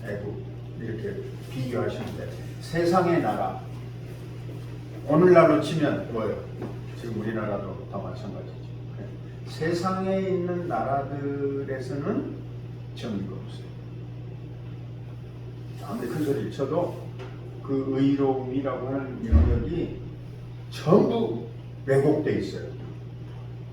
애국 이렇게 비교하시는데 세상의 나라 오늘날로 치면 뭐예요? 지금 우리나라도 다 마찬가지죠. 세상에 있는 나라들에서는 정의가 없어요. 아무리 큰 소리 쳐도 그 의로움이라고 하는 영역이 전부 왜곡되어 있어요.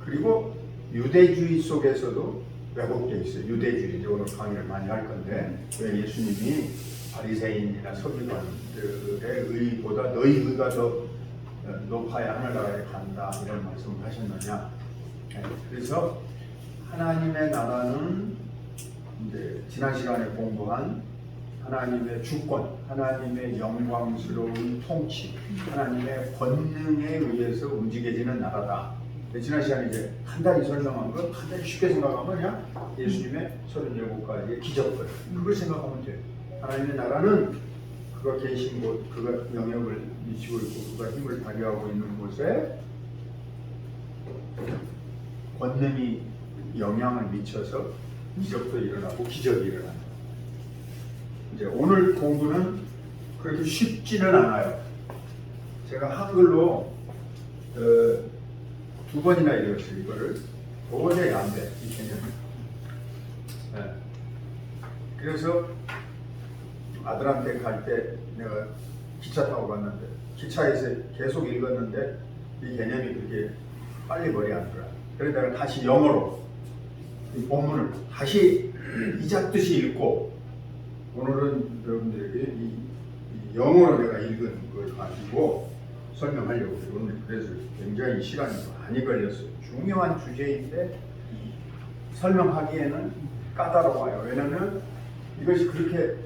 그리고 유대주의 속에서도 왜곡되어 있어요. 유대주의, 오늘 강의를 많이 할 건데 왜 예수님이 바리새인이나 서기관들의 의보다 너희 의가 더 높아야 하늘나라에 간다 이런 말씀을 하셨느냐. 그래서 하나님의 나라는 이제 지난 시간에 공부한 하나님의 주권, 하나님의 영광스러운 통치, 하나님의 권능에 의해서 움직여지는 나라다. 지난 시간에 이제 간단히 설명한 건 간단히 쉽게 생각하면 그냥 예수님의 37가지의 기적들 그걸 생각하면 돼요. 하나님의 나라는 그가 계신 곳, 그가 영역을 미치고 있고 그가 힘을 발휘하고 있는 곳에 권능이 영향을 미쳐서 기적도 일어나고 기적이 일어난다. 이제 오늘 공부는 그렇게 쉽지는 않아요. 제가 한글로 2번이나 읽었어요. 이거를 도저히 안 돼, 이 개념이. 네. 그래서 아들한테 갈 때 내가 기차 타고 갔는데 기차에서 계속 읽었는데 이 개념이 그렇게 빨리 머리에 안 들어요. 그래서 내가 다시 영어로 이 본문을 다시 이잡듯이 읽고 오늘은 여러분들에게 이 영어로 내가 읽은 걸 가지고 설명하려고 해요. 오늘 그래서 굉장히 시간이 많이 걸렸어요. 중요한 주제인데 설명하기에는 까다로워요. 왜냐하면 이것이 그렇게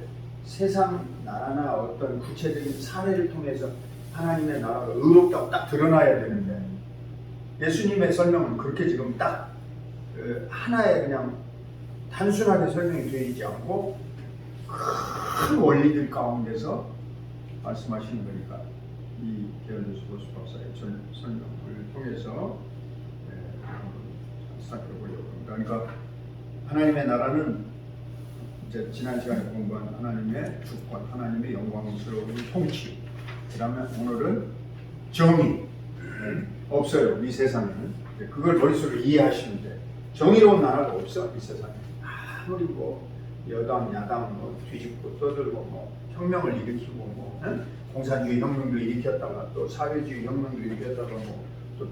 세상 나라나 어떤 구체적인 사례를 통해서 하나님의 나라가 의롭다고 딱 드러나야 되는데 예수님의 설명은 그렇게 지금 딱 하나의 그냥 단순하게 설명이 되어 있지 않고 큰 원리들 가운데서 말씀하시는 거니까 이 게을리스 보스 박사의 설명을 통해서 살펴보려고 합니다. 그러니까 하나님의 나라는 이제 지난 시간에 공부한 하나님의 주권, 하나님의 영광스러운 통치, 그 다음에 오늘은 정의 없어요. 이 세상에는. 그걸 머릿속에 이해하시면 돼요. 정의로운 나라가 없어 이 세상에. 아무리 뭐 여당 야당 뭐 뒤집고 떠들고 뭐 혁명을 일으키고 뭐 공산주의 혁명도 일으켰다가 또 사회주의 혁명도 일으켰다가 뭐 또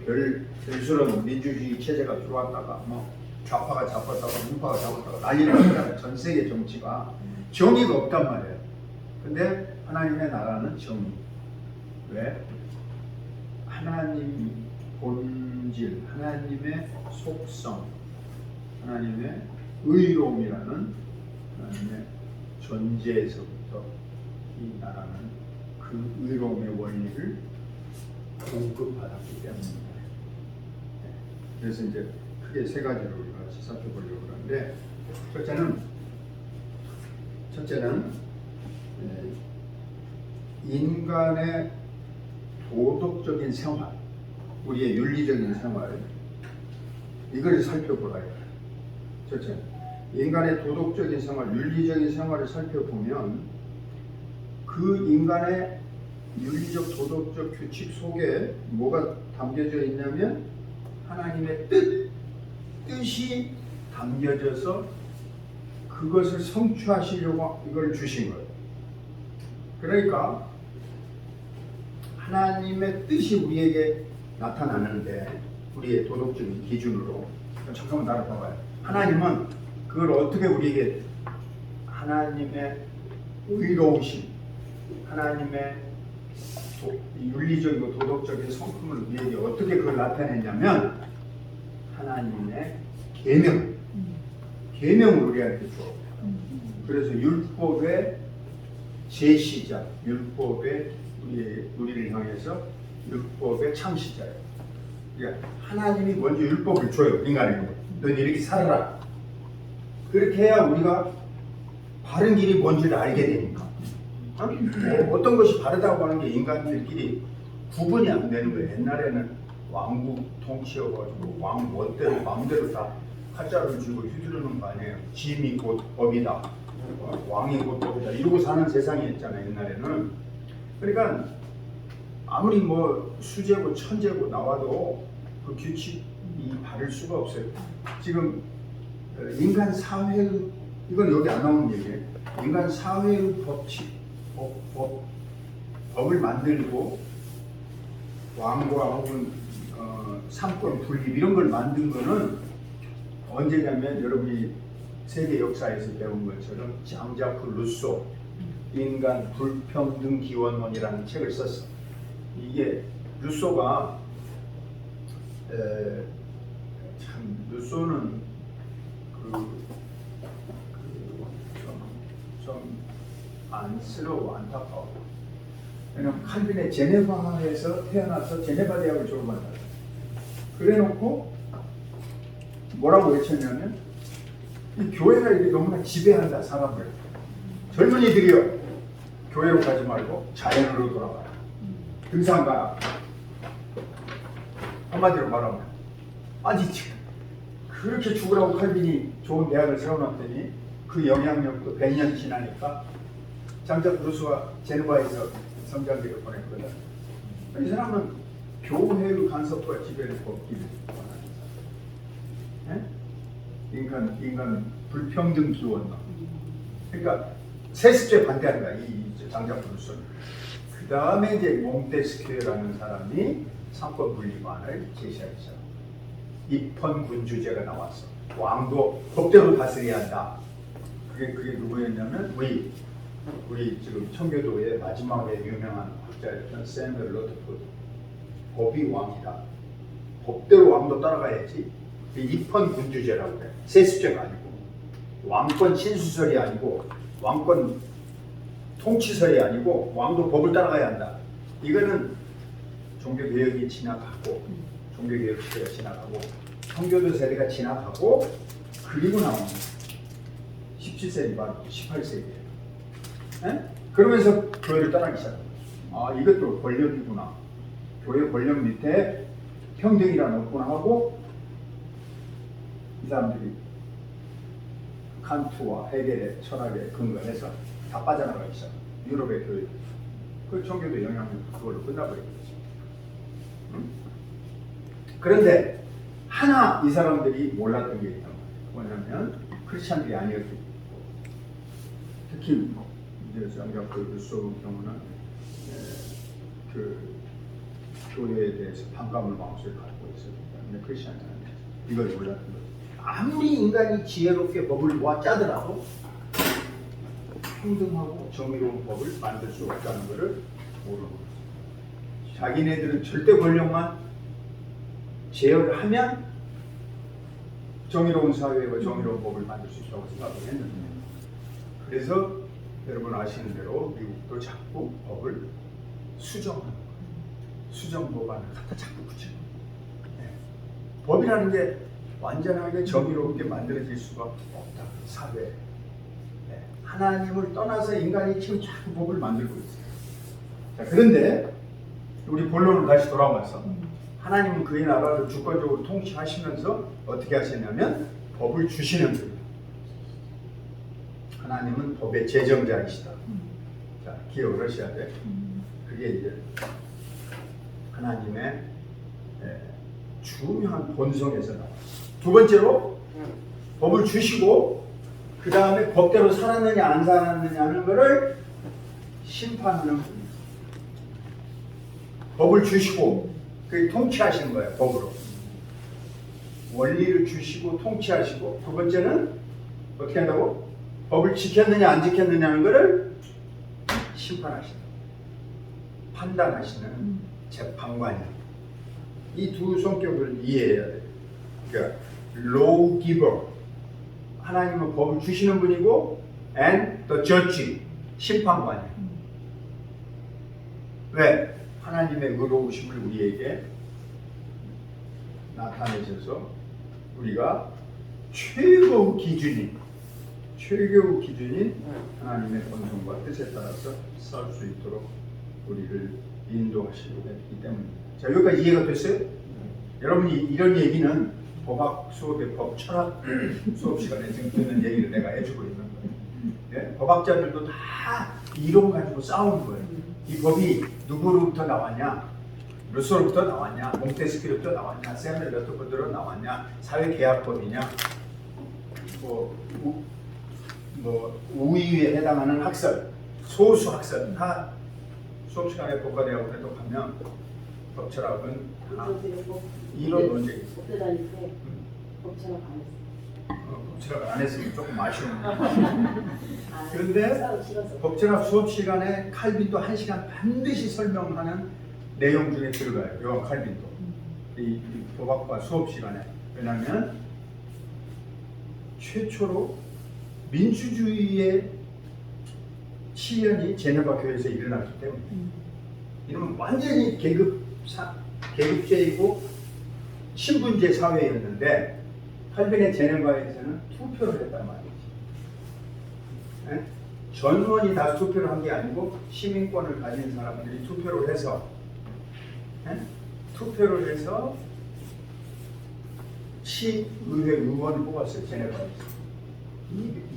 별수록 민주주의 체제가 들어왔다가 뭐 좌파가 잡았다가 우파가 잡았다가 난리가 났잖아요. 전 세계 정치가 정의가 없단 말이에요. 근데 하나님의 나라는 정의. 왜? 하나님 본질, 하나님의 속성, 하나님의 의로움이라는 하나님의 존재에서부터 이 나라는 그 의로움의 원리를 공급받았기 때문입니다. 그래서 이제 크게 세 가지로 우리가 같이 살펴보려고 하는데 첫째는 인간의 도덕적인 생활, 우리의 윤리적인 생활 이걸 살펴보라. 첫째, 인간의 도덕적인 생활, 윤리적인 생활을 살펴보면 그 인간의 윤리적, 도덕적 규칙 속에 뭐가 담겨져 있냐면 하나님의 뜻이 담겨져서 그것을 성취하시려고 이걸 주신 거예요. 그러니까 하나님의 뜻이 우리에게 나타나는데 우리의 도덕적인 기준으로 잠깐만 나를 봐봐요. 하나님은 그걸 어떻게 우리에게 하나님의 의로우심, 하나님의 윤리적이고 도덕적인 성품을 우리에게 어떻게 그걸 나타냈냐면 하나님의 계명을 우리한테 줘. 그래서 율법의 제시자, 율법의 우리를 향해서 율법의 창시자예요. 그러니까 하나님이 먼저 율법을 줘요. 인간에게. 넌 이렇게 살아라. 그렇게 해야 우리가 바른 길이 뭔지를 알게 되니까. 어떤 것이 바르다고 하는 게 인간들끼리 구분이 안 되는 거예요. 옛날에는 왕국 통치여가지고 왕 멋대로 마음대로 다 칼자루를 쥐고 휘두르는 거 아니에요. 짐이 곧 법이다. 왕이 곧 법이다 이러고 사는 세상이었잖아요 옛날에는. 그러니까 아무리 뭐 수재고 천재고 나와도 그 규칙이 바를 수가 없어요. 지금 인간 사회의, 이건 여기 안 나오는 얘기예요. 인간 사회의 법칙, 법을 만들고 왕과 혹은 삼권 분립 이런 걸 만든 거는 언제냐면 여러분이 세계 역사에서 배운 것처럼 장자크 루소 인간 불평등 기원론이라는 책을 썼어. 이게 루소가 참 루소는 좀 안쓰러워 안타까워. 왜냐면 칼빈의 제네바에서 태어나서 제네바 대학을 졸업한다. 그래놓고 뭐라고 외쳤냐면 이 교회가 이게 너무나 지배한다 사람을. 젊은이들이요 교회로 가지 말고 자연으로 돌아가라. 등산 가라. 한마디로 말하면 아니 그렇게 죽으라고 칼빈이 좋은 대학을 세워놨더니 그 영향력도 100년 지나니까 장자크 루소가 제네바에서 성장기를 보냈거든. 이 사람은 교회의 간섭과 지배를 벗기를 원하는 사람. 인간 불평등 기원론. 그러니까 세습제 반대하는 거야 이 장자크 루소는. 그 다음에 이제 몽테스키에라는 사람이 삼권 분립안을 제시하기 시작. 입헌군주제가 나왔어. 왕도 법대로 다스려야 한다. 그게 누구였냐면 우리 지금 청교도의 마지막에 유명한 학자였던 세뮤얼 러드포드. 법이 왕이다. 법대로 왕도 따라가야지. 입헌군주제라고 그래. 세습제가 아니고 왕권 신수설이 아니고 왕권 통치설이 아니고 왕도 법을 따라가야 한다. 이거는 종교개혁이 지나가고 종교개혁 시대가 지나가고 청교도 세대가 지나가고 그리고 나온 17세기 말 18세기에 그러면서 교회를 떠나기 시작합니다. 아 이것도 권력이구나. 교회 권력 밑에 평등이라는 없구나 하고 이 사람들이 칸트와 헤겔의 철학에 근거해서 다 빠져나가기 시작합니다. 유럽의 교회. 그 청교도 영향이 그걸로 끝나버리겠죠. 그런데 하나 이 사람들이 몰랐던 게 있단 말이에요. 뭐냐면 크리스찬들이 아니었기 때문에. 특히 이제 장자크 루소 경우는 그 교회에 대해서 반감을 마음속에 갖고 있었기 때문에 크리스찬들은 이걸 몰랐던 거죠. 아무리 인간이 지혜롭게 법을 모아 짜더라도 평등하고 정의로운 법을 만들 수 없다는 것을 모르는 거죠. 자기네들은 절대 권력만 제어를 하면 정의로운 사회와 정의로운 법을 만들 수 있다고 생각을 했는데, 그래서 여러분 아시는 대로 미국도 자꾸 법을 수정하는 거예요. 수정 법안을 갖다 자꾸 붙이는 거예요. 네. 법이라는 게 완전하게 정의롭게 만들어질 수가 없다. 사회에. 네. 하나님을 떠나서 인간이 지금 자꾸 법을 만들고 있어요. 자, 그런데 우리 본론으로 다시 돌아와서 하나님은 그의 나라를 주권적으로 통치하시면서 어떻게 하시냐면 법을 주시는 분이에요. 하나님은 법의 제정자이시다. 자, 기억을 하셔야 돼. 그게 이제 하나님의 중요한 본성에서 나와요. 두 번째로 법을 주시고 그 다음에 법대로 살았느냐 안 살았느냐 하는 것을 심판하는 분이에요. 법을 주시고 그 통치하시는 거예요. 법으로 원리를 주시고 통치하시고, 두 번째는 어떻게 한다고? 법을 지켰느냐 안 지켰느냐 하는 것을 심판하시는, 판단하시는 재판관이에요. 이 두 성격을 이해해야 돼요. 그러니까 lawgiver, 하나님은 법을 주시는 분이고, and the judge, 심판관이에요. 왜? 하나님의 의로우심을 우리에게 나타내셔서 우리가 최고의 기준인 하나님의 본성과 뜻에 따라서 살 수 있도록 우리를 인도하시고 했기 때문입니다. 자, 여기까지 이해가 됐어요? 여러분이 이런 얘기는 법학 수업의 법 철학 수업 시간에 지금 듣는 얘기를 내가 해주고 있는 거예요. 예? 법학자들도 다 이론 가지고 싸우는 거예요. 이 법이 누구로부터 나왔냐? 루소로부터 나왔냐? 몽테스키로부터 나왔냐? 세멜 레토프드로 나왔냐? 사회계약법이냐? 우위에 해당하는 학설, 소수 학설 다 수업 시간에 법과대학원에도 가면 법철학은 다 이론 논쟁이 있어요. 그때 다닐 때 법철학 안 했어요. 법철학을 안 했으면 조금 아쉬운 아, 그런데 싫어서. 법철학 수업 시간에 칼빈도 1시간 반드시 설명하는 내용 중에 들어가요. 요 칼빈도 이 법학과 수업 시간에. 왜냐하면 최초로 민주주의의 실현이 제네바 교회에서 일어났기 때문에 이러면 완전히 계급제이고 신분제 사회였는데 칼빈의 제네바에서는 투표를 했단 말이지. 네? 전원이 다 투표를 한 게 아니고 시민권을 가진 사람들이 투표를 해서 시의회 의원을 뽑았어요. 제네바에서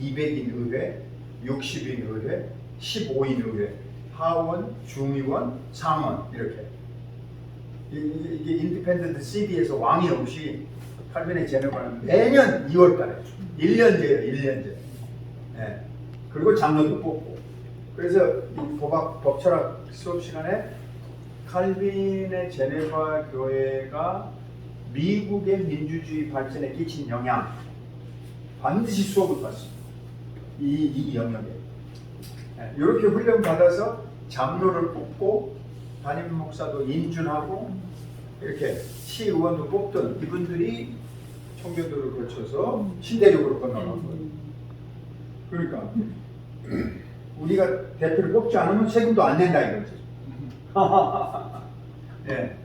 200인 의회, 60인 의회, 15인 의회, 하원, 중의원, 상원 이렇게. 이게 인디펜던트 시티에서 왕이 없이 칼빈의 제네바는 매년 2월달에 1년제예요. 1년제. 네. 그리고 장로도 뽑고. 그래서 이 법철학 수업 시간에 칼빈의 제네바 교회가 미국의 민주주의 발전에 끼친 영향 반드시 수업을 봤습니다. 이 영역에. 네. 이렇게 훈련 받아서 장로를 뽑고 담임 목사도 인준하고 이렇게 시의원도 뽑던 이분들이 청교도를 거쳐서 신대륙으로 건너간 거예요. 그러니까 우리가 대표를 뽑지 않으면 세금도 안 낸다 이거죠. 네.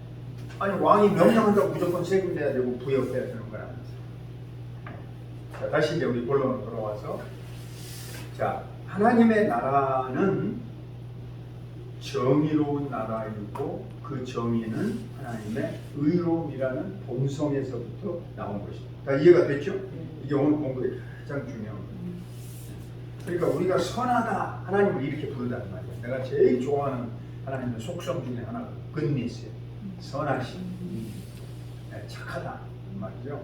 아니 왕이 명령한다고 무조건 세금 내야 되고 부역해야 되는 거야. 자, 다시 이제 우리 본론으로 돌아와서 자 하나님의 나라는 정의로운 나라이고 그 정의는 하나님의 의로움이라는 본성에서부터 나온 것입니다. 다 이해가 됐죠? 이게 오늘 공부의 가장 중요한 거예요. 그러니까 우리가 선하다 하나님을 이렇게 부른다는 말이에요. 내가 제일 좋아하는 하나님의 속성 중에 하나가 goodness예요. 선하심, 네, 착하다 말이죠.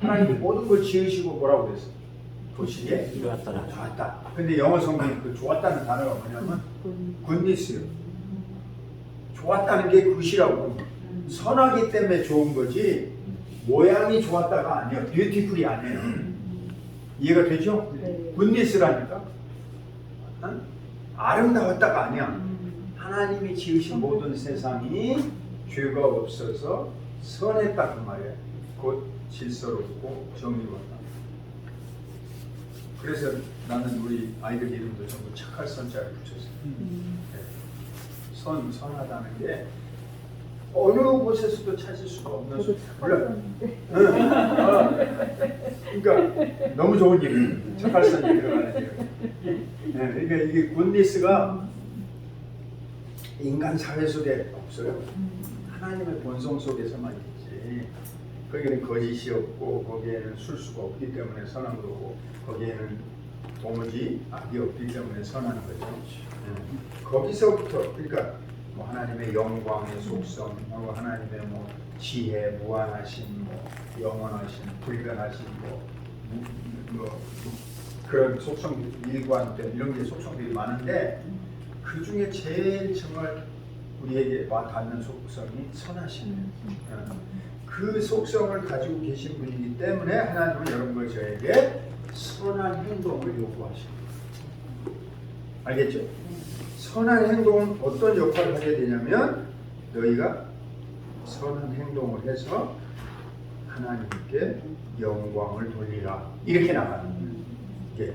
하나님이 모든 걸 지으시고 뭐라고 그랬어? 보시기에 좋았다. 근데 영어 성경에 그 좋았다는 단어가 뭐냐면 goodness예요. 좋았다는 게 굿이라고. 선하기 때문에 좋은 거지 모양이 좋았다가 아니에요. 뷰티풀이 아니에요. 이해가 되죠? 네. 굿니스라니까 아름다웠다가 아니야. 하나님이 지으신 모든 세상이 죄가 없어서 선했다 그 말이에요. 곧 질서롭고 정의롭다. 그래서 나는 우리 아이들 이름도 전부 착할 선자를 붙였어요. 네. 선하다는 게 어느 곳에서도 찾을 수가 없는 수. 물론, 그러니까 너무 좋은 일이에요. 착할 선이 들어가는 일. 네, 그러니까 이게 굿니스가 인간 사회 속에 없어요. 하나님의 본성 속에서만 있지. 거기에는 거짓이 없고 거기에는 술수가 없기 때문에 선한 거고 거기에는 도무지 악이 없기 때문에 선한 거죠. 거기서부터 그러니까 뭐 하나님의 영광의 속성, 하나님의 뭐 지혜, 무한하신, 뭐 영원하신, 불변하신 뭐 그런 속성, 일관된 이런 게 속성들이 많은데 그 중에 제일 정말 우리에게 와 닿는 속성이 선하신 그 속성을 가지고 계신 분이기 때문에 하나님은 여러분과 저에게 선한 행동을 요구하십니다. 알겠죠? 선한 행동은 어떤 역할을 하게 되냐면 너희가 선한 행동을 해서 하나님께 영광을 돌리라 이렇게 나가는 거예요.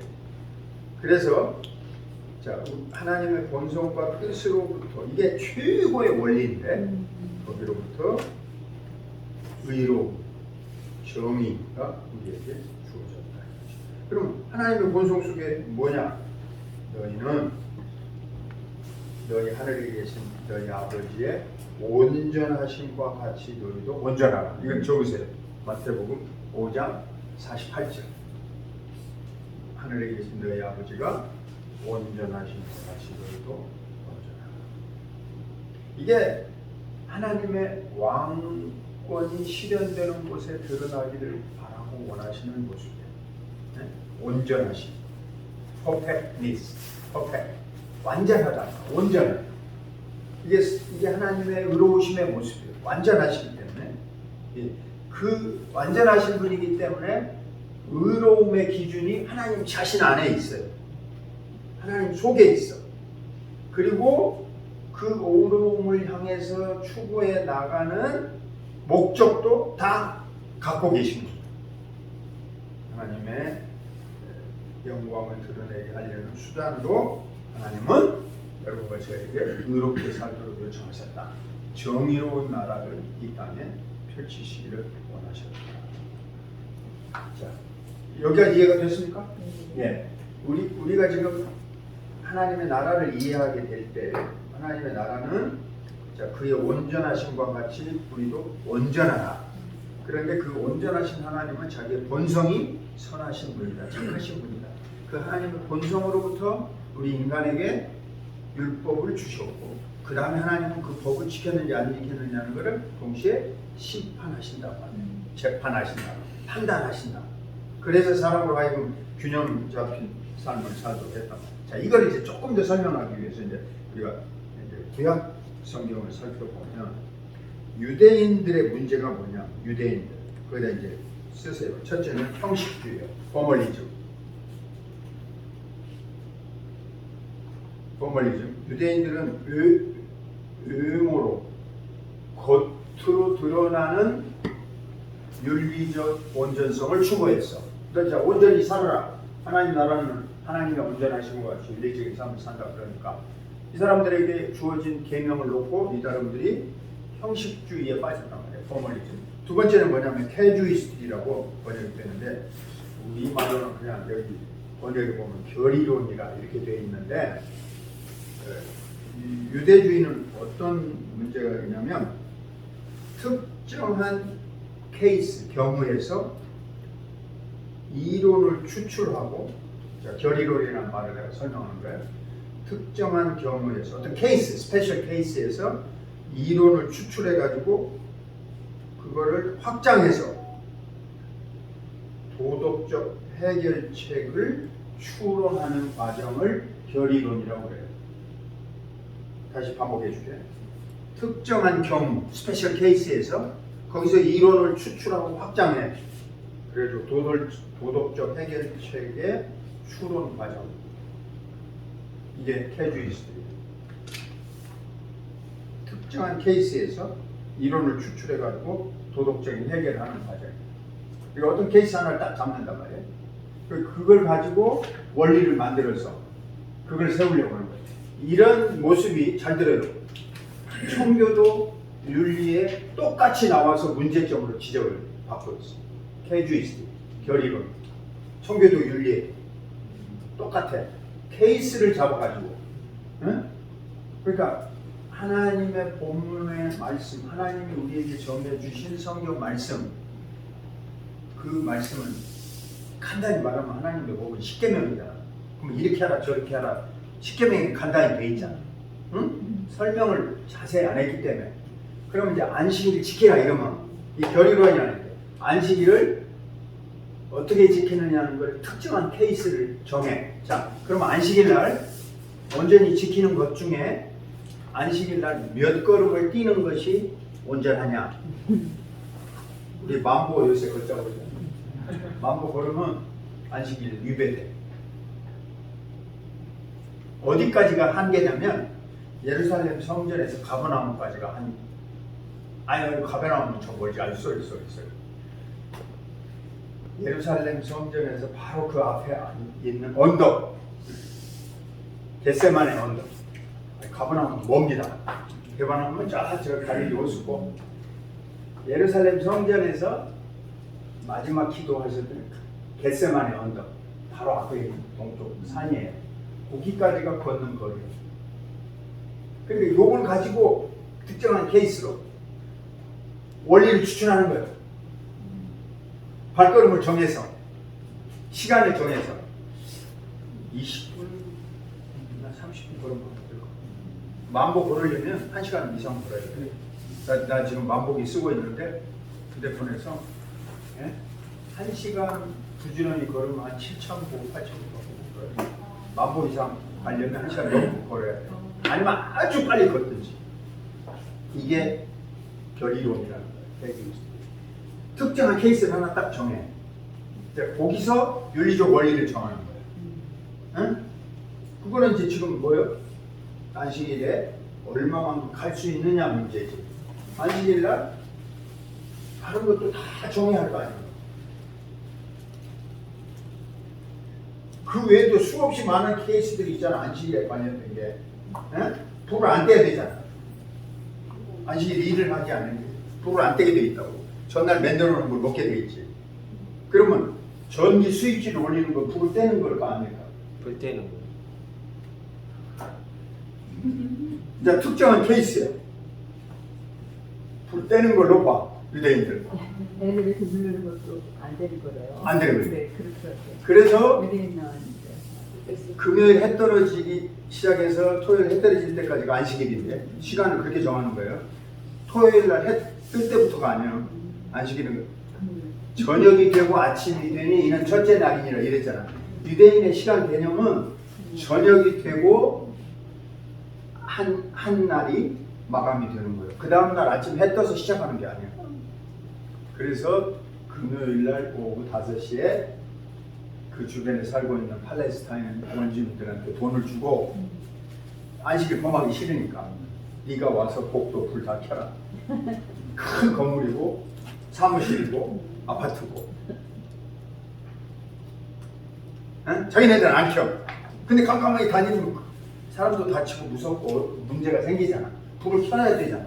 그래서 자 하나님의 본성과 뜻으로부터 이게 최고의 원리인데 거기로부터 의로 정의가 우리에게 주어졌다. 그럼 하나님의 본성 속에 뭐냐? 너희는 너희 하늘에 계신 너희 아버지의 온전하심과 같이 너희도 온전하라. 이건 적으세요. 마태복음 5장 48절. 하늘에 계신 너희 아버지가 온전하신 것 같이 너희도 온전하라. 이게 하나님의 왕권이 실현되는 곳에 드러나기를 바라고 원하시는 모습이에요. 네? 온전하신, perfectness, perfect, 완전하다, 온전한. 이게 하나님의 의로우심의 모습이에요. 완전하시기 때문에. 그 완전하신 분이기 때문에 의로움의 기준이 하나님 자신 안에 있어요. 하나님 속에 있어. 그리고 그 의로움을 향해서 추구해 나가는 목적도 다 갖고 계십니다. 하나님의 영광을 드러내게 하려는 수단으로 하나님은 여러분과 저에게 의롭게 살도록 요청하셨다. 정의로운 나라를 이 땅에 펼치시기를 원하셨다. 자, 여기까지 이해가 됐습니까? 예. 우리가 지금 하나님의 나라를 이해하게 될 때 하나님의 나라는 자, 그의 온전하심과 같이 우리도 온전하라. 그런데 그 온전하신 하나님은 자기의 본성이 선하신 분이다. 착하신 분이다. 그 하나님의 본성으로부터 우리 인간에게 율법을 주셨고 그 다음에 하나님은 그 법을 지켰는지 안 지켰느냐는 것을 동시에 심판하신다고 합니다. 재판하신다. 판단하신다. 그래서 사람으로 하여금 균형 잡힌 삶을 살도록 했다. 자, 이걸 이제 조금 더 설명하기 위해서 이제 우리가 이제 구약 성경을 살펴보면 유대인들의 문제가 뭐냐? 유대인들. 거기다 이제 쓰세요. 첫째는 형식주의예요. 포멀리즘. 유대인들은 외모로 겉으로 드러나는 윤리적 온전성을 추구했어. 그러니까 온전히 살아라. 하나님 나라는 하나님의 온전하신 것 같이 윤리적인 삶을 산다. 그러니까 이 사람들에게 주어진 계명을 놓고 이 사람들이 형식주의에 빠졌단 말이에요. 포멀리즘. 두 번째는 뭐냐면 캐주이스트라고 번역이 되는데 우리 말로는 그냥 여기 번역에 보면 결의론이라 이렇게 되어 있는데 유대주의는 어떤 문제가 있냐면 특정한 케이스, 경우에서 이론을 추출하고 자, 결의론이라는 말을 내가 설명하는 거예요. 특정한 경우에서 어떤 케이스, 스페셜 케이스에서 이론을 추출해 가지고 그거를 확장해서 도덕적 해결책을 추론하는 과정을 결의론이라고 해요. 다시 반복해 줄게요. 특정한 경우, 스페셜 케이스에서 거기서 이론을 추출하고 확장해. 그래도 도덕적 해결책의 추론 과정. 이게 캐주이스트예요. 특정한 케이스에서 이론을 추출해가지고 도덕적인 해결을 하는 과정. 그러니까 어떤 케이스 하나를 딱 잡는단 말이에요. 그걸 가지고 원리를 만들어서 그걸 세우려고 하는 거예요. 이런 모습이 잘 들어요. 청교도 윤리에 똑같이 나와서 문제점으로 지적을 받고 있어요. 캐주이스트, 결의론. 청교도 윤리에 똑같아. 케이스를 잡아가지고. 응? 그러니까 하나님의 본문의 말씀, 하나님이 우리에게 전해주신 성경 말씀, 그 말씀은 간단히 말하면 하나님의 법은 십계명이잖아. 그럼 이렇게 하라 저렇게 하라 십계명이 간단히 돼 있잖아. 응? 설명을 자세히 안 했기 때문에. 그럼 이제 안식일을 지키라 이러면 이 결의론이 아닌데 안식일을 어떻게 지키느냐는 걸 특정한 케이스를 정해. 자, 그러면 안식일 날 온전히 지키는 것 중에 안식일 날 몇 걸음을 뛰는 것이 온전하냐? 우리 만보 요새 걷자고 그러죠. 만보 걸으면 안식일 위배돼. 어디까지가 한계냐면 예루살렘 성전에서 가버나움까지가 가버나움은 저 멀지 않을 수 있어요. 예루살렘 성전에서 바로 그 앞에 있는 언덕, 겟세마네 언덕. 가버나움은 멉니다. 가버나움은 저 갈릴리 호수고 예루살렘 성전에서 마지막 기도하셨던 겟세마네 언덕 바로 앞에 있는 동쪽 산이에요. 거기까지가 걷는 거리예요. 그러니까 이걸 가지고 특정한 케이스로 원리를 추천하는 거예요. 발걸음을 정해서 시간을 정해서 20분이나 30분 걸으면 될 거. 만보 걸으려면 1시간 이상 걸어야 돼. 나 지금 만보기 쓰고 있는데 휴대폰에서 1시간 부지런히 걸으면 한 7,000보, 8,000보 걸어요. 만보 이상 가려면 1시간 넘게 걸어야 돼. 아니면 아주 빨리 걷든지. 이게 결이론이라는 거예요. 특정한 케이스를 하나 딱 정해. 이제 거기서 윤리적 원리를 정하는 거예요. 응? 그거는 이제 지금 뭐예요? 안식일에 얼마만큼 갈 수 있느냐 문제지. 안식일 날 다른 것도 다 정해야 할 거 아니에요. 그 외에도 수없이 많은 케이스들이 있잖아. 안식일에 관련된 게. 응? 불을 안 떼야 되잖아. 안식일 일을 하지 않는데 불을 안 떼게 돼 있다고. 전날 만들어 놓은 걸 먹게 돼 있지. 그러면 전기 스위치를 올리는 거 불을 떼는 걸 거 아닙니까? 불 때는 거. 이제 특정한 케이스에 불 떼는 걸로 봐. 유대인들. 엘리베이터 누르는 것도 안 되는 거래요. 안 되는 거예요. 네, 그렇더라고요. 그래서 유대인 나왔는데. 금요일 해 떨어지기 시작해서 토요일 해 떨어질 때까지가 안식일인데 시간을 그렇게 정하는 거예요. 토요일 날 해 뜰 때부터가 아니에요. 안식일은 저녁이 되고 아침이 되니 이는 첫째 날이니라 이랬잖아. 유대인의 시간 개념은 저녁이 되고 한 날이 마감이 되는 거예요. 그 다음 날 아침 해 떠서 시작하는 게 아니에요. 그래서 금요일 날 오후 5시에 그 주변에 살고 있는 팔레스타인 원주민들한테 돈을 주고 안식일 범하기 싫으니까 네가 와서 복도 불 다 켜라. 큰 건물이고 사무실이고 아파트고. 응? 자기네들은 안 켜. 근데 깜깜하게 다니면 사람도 다치고 무섭고 문제가 생기잖아. 불을 켜놔야 되잖아.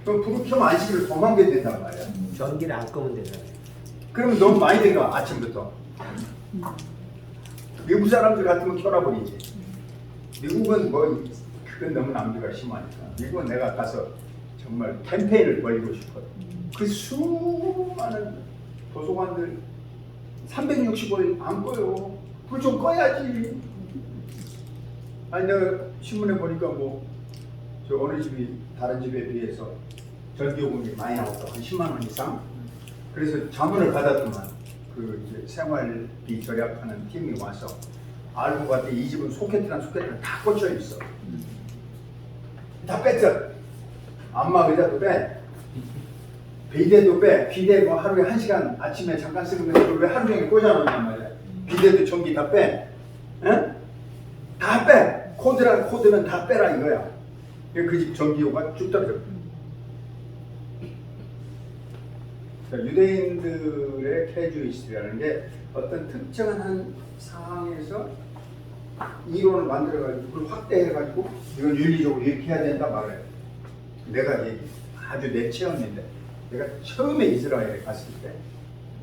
그럼 불을 켜면 안식일을 범하게 된단 말이야. 전기를 안 끄면 되잖아요. 그러면 너무 많이 된가 아침부터. 미국 사람들 같으면 켜놔버리지. 미국은 뭐 그건 너무 낭비가 심하니까. 미국은 내가 가서 정말 캠페인을 벌이고 싶거든. 그 수많은 도서관들 365일 안 꺼요. 불 좀 꺼야지. 아니 내가 신문에 보니까 뭐 저 어느 집이 다른 집에 비해서 전기요금이 많이 나왔어. 한 10만 원 이상. 그래서 자문을 받았더만 그 이제 생활비 절약하는 팀이 와서 알고 봤더니 이 집은 소켓이랑 다 꽂혀 있어. 다 뺐어. 안마 의자도 빼. 비데도 빼. 비데 뭐 하루에 1시간 아침에 잠깐 쓰는 거 왜 하루 종일 꽂아놓냔 말이야. 비데도 전기 다 빼. 응? 다 빼. 코드는 다 빼라 이거야. 그 집 전기요가 쭉 떨어져. 유대인들의 캐주이스트라는 게 어떤 특정한 한 상황에서 이론을 만들어가지고 그걸 확대해가지고 이건 윤리적으로 이렇게 해야 된다 말해요. 내가 아주 내 체험인데 내가 처음에 이스라엘에 갔을 때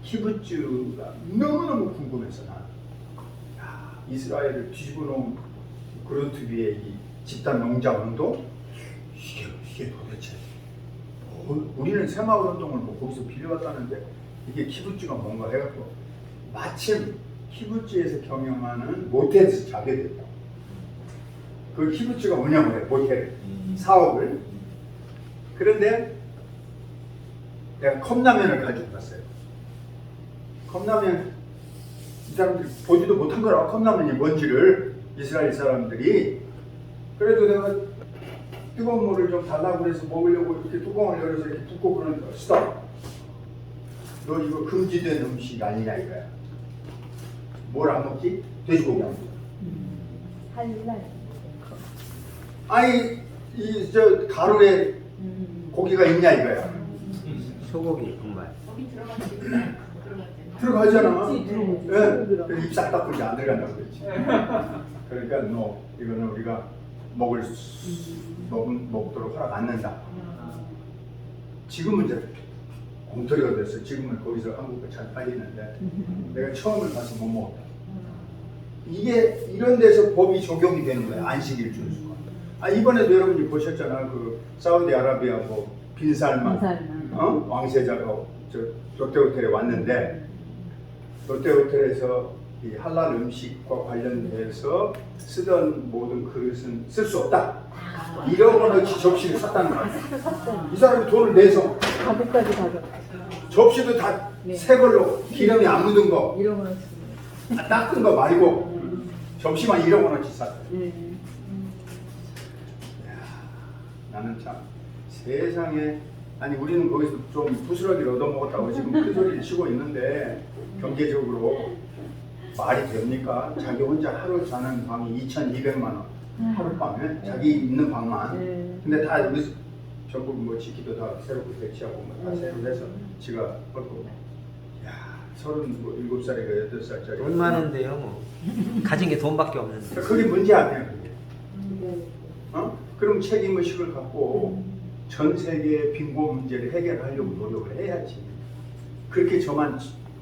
키부츠가 너무너무 궁금해서 야, 이스라엘을 뒤집어 놓은 그루트 위에 이 집단 농장 운동 이게 도대체 우리는 새마을 운동을 뭐 거기서 빌려왔다는데 이게 키부츠가 뭔가 해갖고 마침 키부츠에서 경영하는 모텔에서 자게 됐다. 그 키부츠가 운영을 해 모텔 사업을. 그런데 내가 컵라면을 가지고 갔어요. 컵라면 이 사람들이 보지도 못한 거라 컵라면이 뭔지를 이스라엘 사람들이. 그래도 내가 뜨거운 물을 좀 달라고 해서 먹으려고 이렇게 뚜껑을 열어서 이렇게 붓고 그러니까 스톱. 너 이거 금지된 음식 아니냐 이거야. 뭘 안 먹지? 돼지고기 안 먹어. 할날. 아니 이 저 가루에 고기가 있냐 이거야. 소고기 정말. 들어가잖아. 들어가지. 예. 입 싹 닫고 이제 안 들어간다고 그랬지. 그러니까 너 이거는 우리가 먹도록 허락 안 낸다. 지금은 이제 엉터리가 됐어. 지금은 거기서 한국에 잘 팔리는데 내가 처음을 가서 못 먹었다. 이게 이런 데서 법이 적용이 되는 거야. 안식일 준수가. 아 이번에도 여러분이 보셨잖아. 그 사우디아라비아 뭐 빈살만 왕세자가 저 롯데호텔에 왔는데 롯데호텔에서 이 할랄 음식과 관련해서 쓰던 모든 그릇은 쓸 수 없다. 1억 원어치 접시를 샀다는 거야. 이 사람이 돈을 내서 가격까지 가져. 접시도 다 네. 새 걸로 기름이 안 묻은 거, 이런 거는 닦은 거 말고 접시만 1억 원어치 샀다. 나는 참 세상에, 아니 우리는 거기서 좀 부스러기를 얻어먹었다고 지금 큰 소리를 치고 있는데 경제적으로 말이 됩니까? 자기 혼자 하루 자는 방이 2,200만 원 하룻밤에 자기 있는 방만. 근데 다 여기서 전국 뭐 지키도 다 새롭게 배치하고 뭐 다 새로 해서 지가 걷고. 야, 37살인가 8살짜리 돈 많은데요 뭐. 가진 게 돈밖에 없는데. 그게 문제 아니야 그게. 어? 그럼 책임의식을 갖고 전 세계의 빈곤 문제를 해결하려고 노력을 해야지. 그렇게 저만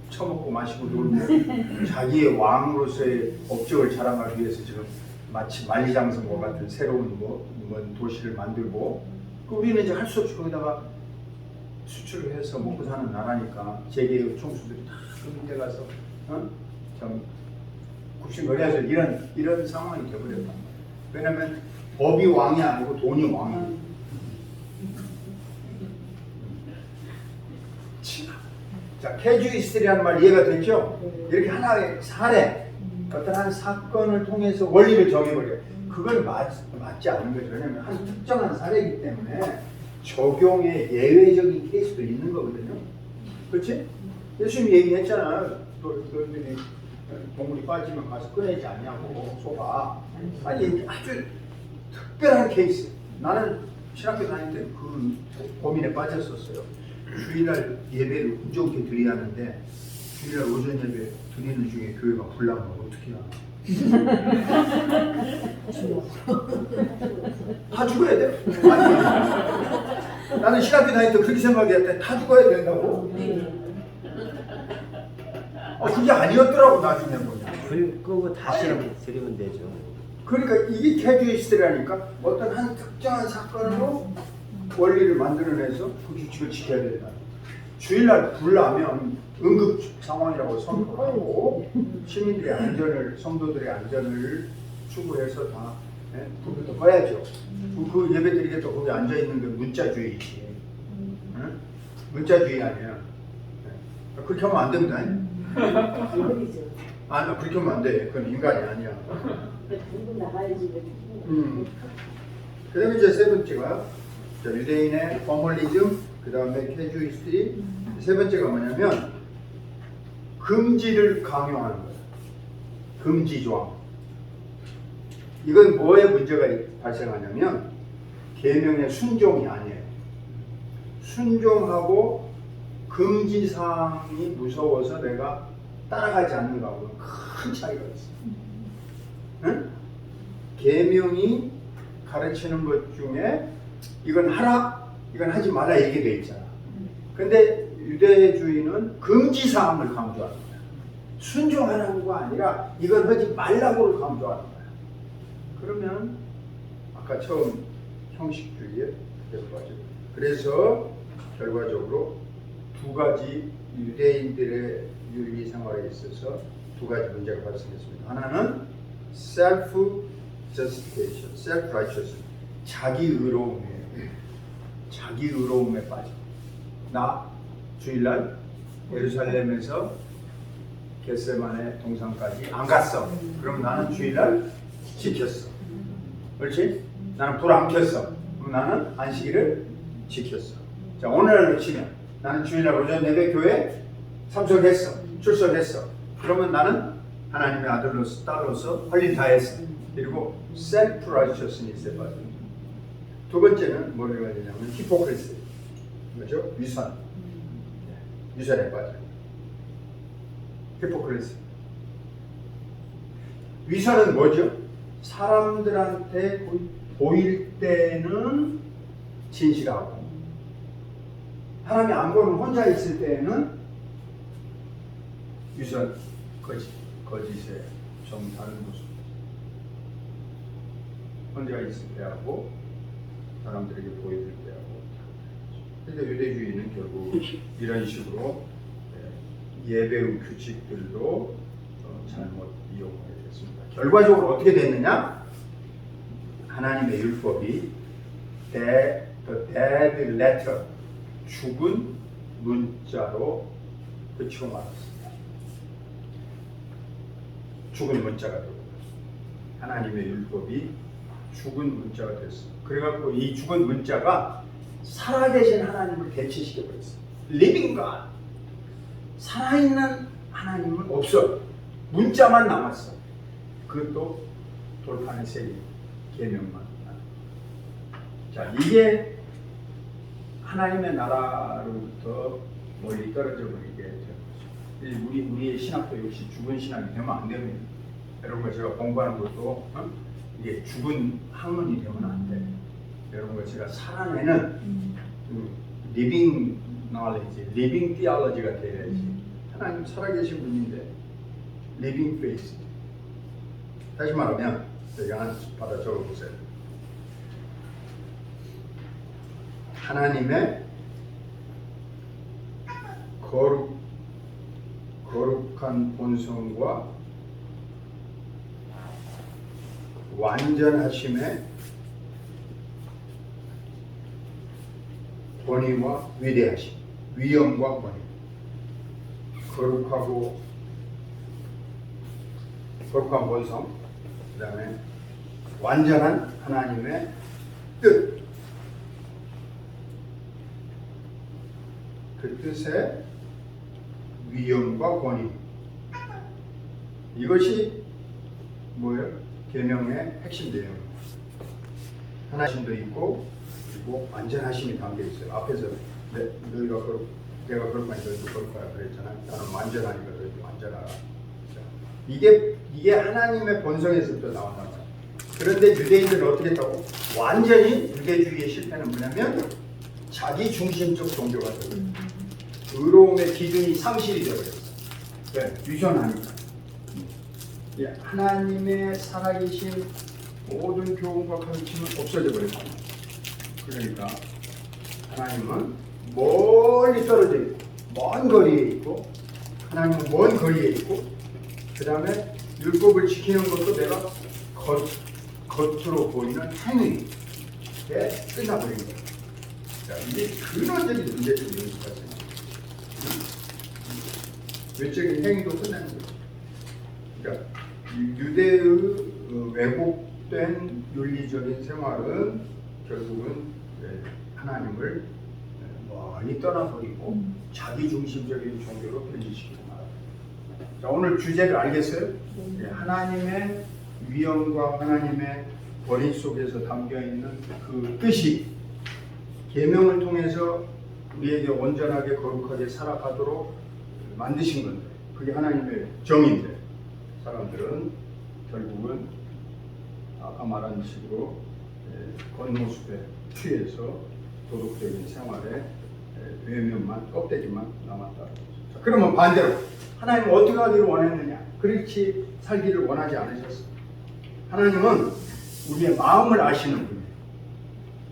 처먹고 마시고 놀고 자기의 왕으로서의 업적을 자랑하기 위해서 지금 마치 만리장성과 같은 새로운 뭐 도시를 만들고, 우리는 이제 할 수 없이 거기다가 수출을 해서 먹고 사는 나라니까 세계의 총수들이 다 그 밑에 가서 참 굽신거려서 이런 상황이 되버렸단 말이야. 왜냐면 법이 왕이 아니고 돈이 왕이야. 자, 캐주이스트리라는 말 이해가 됐죠? 이렇게 하나의 사례, 어떤 한 사건을 통해서 원리를 정해버려요. 그건 맞지 않는 거죠. 왜냐하면 한 특정한 사례이기 때문에 적용의 예외적인 케이스도 있는 거거든요. 그렇지? 예수님이 얘기했잖아. 너희들이 동물이 빠지면 가서 꺼내지 않냐고, 소가. 아니, 아주 특별한 케이스. 나는 신학교 다닐 때 그 고민에 빠졌었어요. 주일날 예배를 무조건 드려야 하는데 주일날 오전 예배 드리는 중에 교회가 불나면 어떻게 하나? 다 죽어야 돼? 아니, 나는 신학교 다닐 때 그렇게 생각했는데 다 죽어야 된다고? 그게 아니었더라고 나중에 보냐. 불 끄고 다시 드리면 되죠. 그러니까 이게 캐주이스트라니까 어떤 한 특정한 사건으로 원리를 만들어내서 그 규칙을 지켜야 된다. 주일날 불나면 응급 상황이라고 선포하고 시민들의 안전을, 성도들의 안전을 추구해서 다 불부터 꺼야죠. 그 예배드리겠다 거기 앉아 있는 게 문자주의지. 응? 문자주의 아니야. 그렇게 하면 안 됩니다. 아니 그렇게 하면 안 돼. 그건 인간이 아니야. 그 다음에 이제 세 번째가 유대인의 포멀리즘, 그 다음에 캐주이스트리. 세 번째가 뭐냐면 금지를 강요하는 거예요. 금지 조항. 이건 뭐에 문제가 발생하냐면 계명의 순종이 아니에요. 순종하고 금지 사항이 무서워서 내가 따라가지 않는 거하고는 큰 차이가 있어요. 응? 계명이 가르치는 것 중에 이건 하라, 이건 하지 말라 얘기가 돼 있잖아. 근데 유대주의는 금지 사항을 강조하는 거야. 순종하라는 거 아니라 이건 하지 말라고를 강조하는 거야. 그러면 아까 처음 형식주의에 계속 빠져. 그래서 결과적으로 두 가지 유대인들의 윤리 생활에 있어서 두 가지 문제가 발생했습니다. 하나는 self-justification, self-righteousness, 자기 의로움이에요. 자기 의로움에 빠져. 나 주일날 예루살렘에서 겟세마네 동산까지 안 갔어. 그럼 나는 주일날 지켰어. 그렇지? 나는 불 안 켰어. 그럼 나는 안식일을 지켰어. 자, 오늘날로 치면 나는 주일날 오전 예배 교회 참석했어. 출석했어. 그러면 나는 하나님의 아들로서 딸로서 할 일 다 했어. 그리고 self-righteousness에 빠져. 두 번째는 뭐를 해야 되냐면 히포크리시. 그렇죠? 위선. 위선에 빠져. 히포크리시. 위선은 뭐죠? 사람들한테 보일 때는 진실하고 하나님이 안 보면 혼자 있을 때는 위선, 거짓에 좀 다른 모습. 혼자 있을 때하고 사람들에게 보여줄 때하고. 근데 유대주의는 결국 이런 식으로 예배의 규칙들도 잘못 이용하게 됐습니다. 결과적으로 어떻게 됐느냐? 하나님의 율법이 the dead letter, 죽은 문자로 그치고 말았습니다. 죽은 문자가 되고 하나님의 율법이 죽은 문자가 됐어요. 그래갖고 이 죽은 문자가 살아계신 하나님을 대체시켜버렸어요. Living God, 살아있는 하나님은 없어. 문자만 남았어. 그것도 돌판의 세계 계명만. 자, 이게 하나님의 나라로부터 멀리 떨어져 버리게 되는 거죠. 우리의 신학도 역시 죽은 신학이 되면 안 됩니다. 여러분과 제가 공부하는 것도 이게 죽은 학문이 되면 안 돼. 여러분과 제가 살아내는 리빙 knowledge, 리빙 theology가 돼야지. 하나님 살아계신 분인데 리빙 페이스. 다시 말하면 여기 하나 받아 적어보세요. 하나님의 거룩한 본성과 완전하심의 권위와 위대하심, 위엄과 권위, 거룩한 본성, 그 다음에 완전한 하나님의 뜻, 그 뜻의 위엄과 권위, 이것이 뭐예요? 계명의 핵심 내용입니다. 하나님도 있고 그리고 완전하심이 담겨 있어요. 앞에서 내가 거룩하니 너희도 거룩하라 그랬잖아요. 나는 완전하니까 너희도 완전하라. 이게 하나님의 본성에서부터 나온단 말이에요. 그런데 유대인들은 어떻게 했다고? 완전히 유대주의의 실패는 뭐냐면 자기 중심적 종교가 되어요. 의로움의 기준이 상실이 되어버렸어요. 네, 유전하니까. 하나님의 살아계신 모든 교훈과 가르침은 없어져 버렸다. 그러니까 하나님은 멀리 떨어져 있고 먼 거리에 있고 하나님은 먼 거리에 있고 그 다음에 율법을 지키는 것도 내가 겉으로 보이는 행위에 끝나버린 거예요. 자, 이게 근원적인 문제점이 있어요. 외적인 행위도 끝나는 거예요. 그러니까 유대의 왜곡된 윤리적인 생활은 결국은 하나님을 많이 떠나버리고 자기 중심적인 종교로 변질시키고 말합니다. 자, 오늘 주제를 알겠어요? 하나님의 위엄과 하나님의 권위 속에서 담겨있는 그 뜻이 계명을 통해서 우리에게 온전하게 거룩하게 살아가도록 만드신 건데 그게 하나님의 정인데 사람들은 결국은 아까 말한 식으로 겉모습에 취해서 도덕적인 생활에 외면만 껍데기만 남았다. 자, 그러면 반대로 하나님은 어떻게 하기를 원했느냐? 그렇지 살기를 원하지 않으셨어요. 하나님은 우리의 마음을 아시는 분이에요.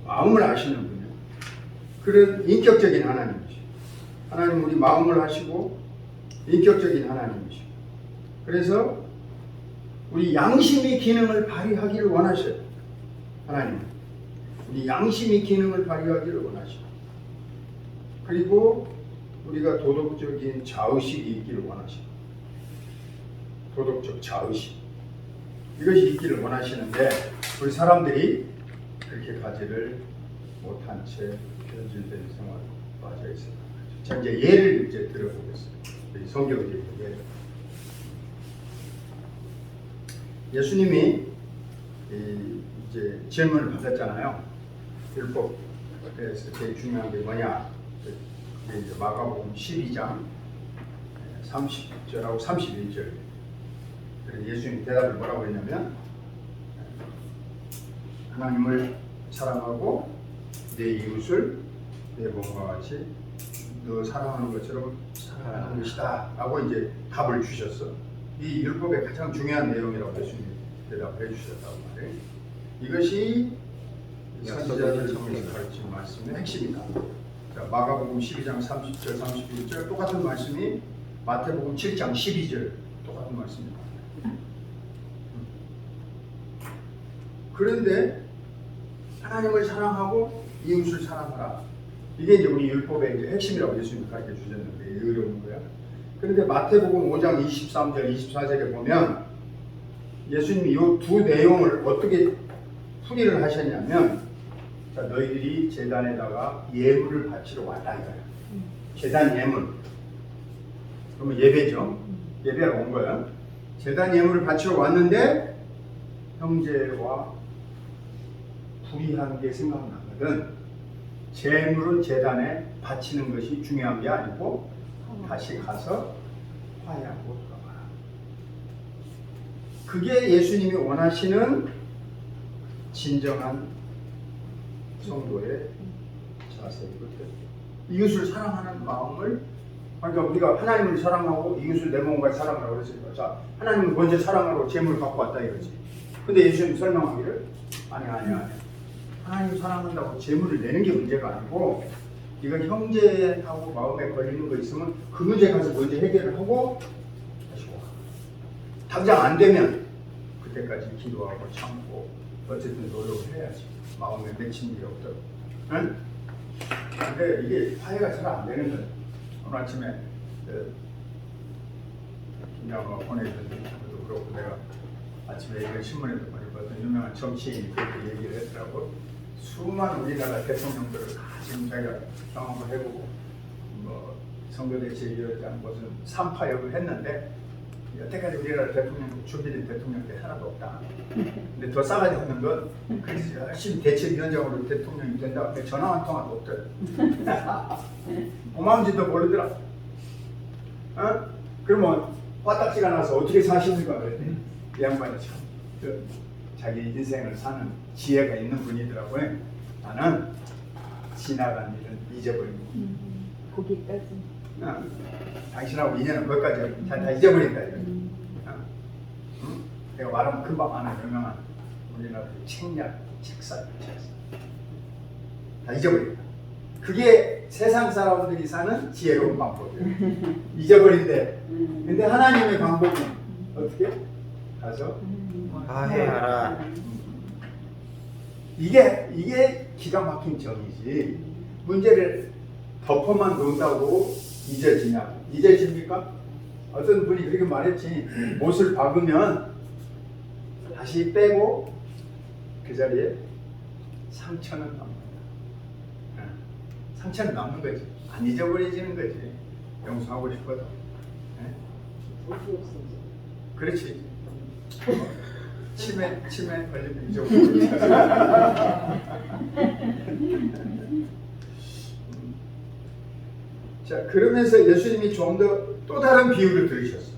마음을 아시는 분이에요. 그런 인격적인 하나님이시죠. 하나님 우리 마음을 아시고 인격적인 하나님이시죠. 그래서 우리 양심의 기능을 발휘하기를 원하셔요. 하나님은 우리 양심의 기능을 발휘하기를 원하시고 그리고 우리가 도덕적인 자의식이 있기를 원하시고 도덕적 자의식 이것이 있기를 원하시는데 우리 사람들이 그렇게 가지를 못한 채 변질된 생활에 빠져 있습니다. 자, 이제 예를 들어보겠습니다. 성경적인 예를. 예수님이 이제 질문을 받았잖아요. 율법에서 제일 중요한 게 뭐냐? 이제 마가복음 12장 30절하고 31절. 그래서 예수님이 대답을 뭐라고 했냐면 하나님을 사랑하고 내 이웃을 내 몸과 같이 너 사랑하는 것처럼 사랑하는 것이다 라고 이제 답을 주셨어. 이 율법의 가장 중요한 내용이라고 예수님이 대답을 해주셨다고 말해요. 이것이 선지자들 통해서 가르친 말씀의 핵심이다. 자, 마가복음 12장 30절 31절 똑같은 말씀이 마태복음 7장 12절 똑같은 말씀입니다. 그런데 하나님을 사랑하고 이웃을 사랑하라. 이게 이제 우리 율법의 이제 핵심이라고 예수님이 가르쳐 주셨는데 의로운 거야. 그런데 마태복음 5장 23절, 24절에 보면 예수님이 이 두 내용을 어떻게 풀이를 하셨냐면, 자, 너희들이 제단에다가 예물을 바치러 왔다 이거야. 제단 예물. 그러면 예배죠. 예배하러 온 거야. 제단 예물을 바치러 왔는데 형제와 불의한 게 생각나거든. 제물은 제단에 바치는 것이 중요한 게 아니고 다시 가서 화해하고 돌아와라. 그게 예수님이 원하시는 진정한 성도의 자세이거든. 이웃을 사랑하는 마음을, 그러니까 우리가 하나님을 사랑하고 이웃을 내 몸과 사랑하라고 그랬으니까, 자, 하나님을 먼저 사랑하고 재물을 갖고 왔다 이거지. 근데 예수님이 설명하기를 아니야. 하나님 사랑한다고 재물을 내는 게 문제가 아니고, 네가 형제하고 마음에 걸리는 거 있으면 그 문제 가서 먼저 해결을 하고 다시 와. 당장 안 되면 그때까지 기도하고 참고 어쨌든 노력을 해야지. 마음에 맺힌 일이 없도록. 응? 근데 이게 화해가 잘 안 되는 거예요. 오늘 아침에 김장호 보내준 것도 그렇고, 내가 아침에 이걸 신문에도 많이 봤던 유명한 정치인이 그렇게 얘기를 했더라고. 수많은 우리나라 대통령들을 다 지금 자기가 경험을 해보고 뭐 선거대책위원장 무슨 3파역을 했는데 여태까지 우리나라 대통령 준비된 대통령이 하나도 없다. 근데 더 싸가지 없는 건 그래서 열심히 대책위원장으로 대통령이 된다고 근데 전화 한 통화도 없더라. 고마운지도 모르더라. 어? 그러면 화딱지가 나서 어떻게 사십니까? 그랬더니 이 양반이 참 자기 인생을 사는 지혜가 있는 분이더라고요. 나는 지나간 일은 잊어버리고 거기까지. 당신하고 인연은 거기까지 다 잊어버린다. 내가 말하면 금방 아는 유명한 우리나라 책략, 책사. 다 잊어버린다. 그게 세상 사람들이 사는 지혜로운 방법이에요. 잊어버린대. 근데 하나님의 방법은 어떻게? 가서 화해하라. 이게 기가 막힌 정이지. 문제를 덮어만 놓는다고 잊어집니까? 어떤 분이 그렇게 말했지. 못을 박으면 다시 빼고 그 자리에 상처는 남는다. 상처는 남는 거지. 안 잊어버려지는 거지. 용서하고 싶어도. 그렇지. 치매 걸리면 잊어버리지. 자, 그러면서 예수님이 좀 더 또 다른 비유를 들으셨어.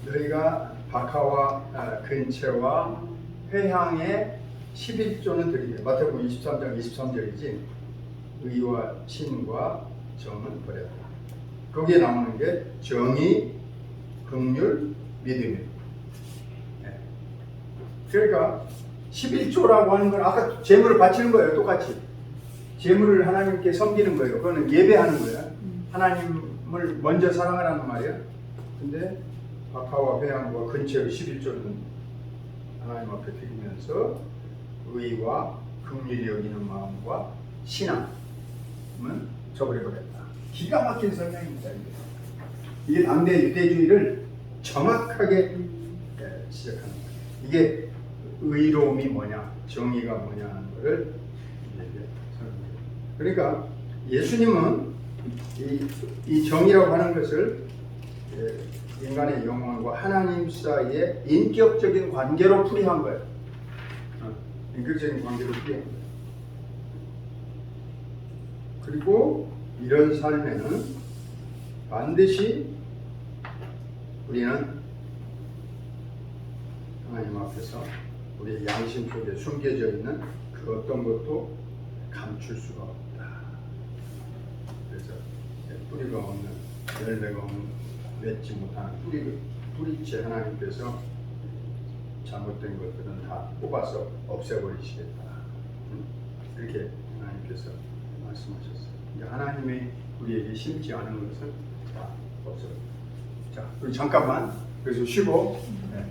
너희가 박하와 근처와 회향에 11조는 드리게. 마태복음 23장 23절이지. 의와 신과 정은 버렸다. 거기에 나오는 게 정의, 긍휼, 믿음이에요. 네. 그러니까 11조라고 하는 건 아까 제물을 바치는 거예요. 똑같이. 제물을 하나님께 섬기는 거예요. 그거는 예배하는 거예요. 하나님을 먼저 사랑하라는 말이에요. 근데 박하와 회향과 근처의 11조는 하나님 앞에 드리면서 의와 긍휼히 여기는 마음과 신앙은 저버려버렸다. 기가 막힌 설명입니다. 이게 당대 유대주의를 정확하게 지적하는 거예요. 이게 의로움이 뭐냐, 정의가 뭐냐 하는 것을 설명해요. 그러니까 예수님은 이 정의라고 하는 것을 인간의 영혼과 하나님 사이의 인격적인 관계로 풀이한 거예요. 인격적인 관계로 풀이한 거예요. 그리고 이런 삶에는 반드시 우리는 하나님 앞에서 우리의 양심 속에 숨겨져 있는 그 어떤 것도 감출 수가 없다. 그래서 뿌리가 없는, 열매가 없는, 맺지 못하는 뿌리째 하나님께서 잘못된 것들은 다 뽑아서 없애버리시겠다. 이렇게 하나님께서 말씀하셨어요. 하나님이 우리에게 심지 않은 것은 다 없어요. 자, 우리 잠깐만 그래서 쉬고. 네.